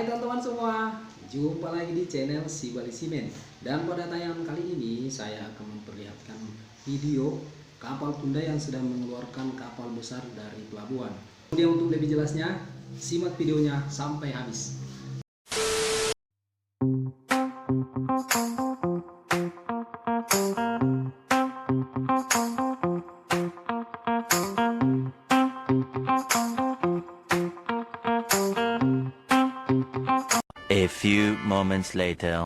Hai teman-teman semua, jumpa lagi di channel Si Bali Simen. Dan pada tayangan kali ini saya akan memperlihatkan video kapal tunda yang sedang mengeluarkan kapal besar dari pelabuhan. Kemudian untuk lebih jelasnya, simak videonya sampai habis. A few moments later.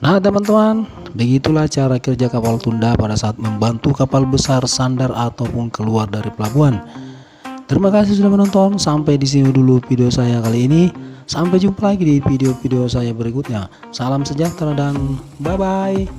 Nah teman-teman, begitulah cara kerja kapal tunda pada saat membantu kapal besar sandar ataupun keluar dari pelabuhan. Terima kasih sudah menonton, sampai di sini dulu video saya kali ini. Sampai jumpa lagi di video-video saya berikutnya. Salam sejahtera dan bye-bye.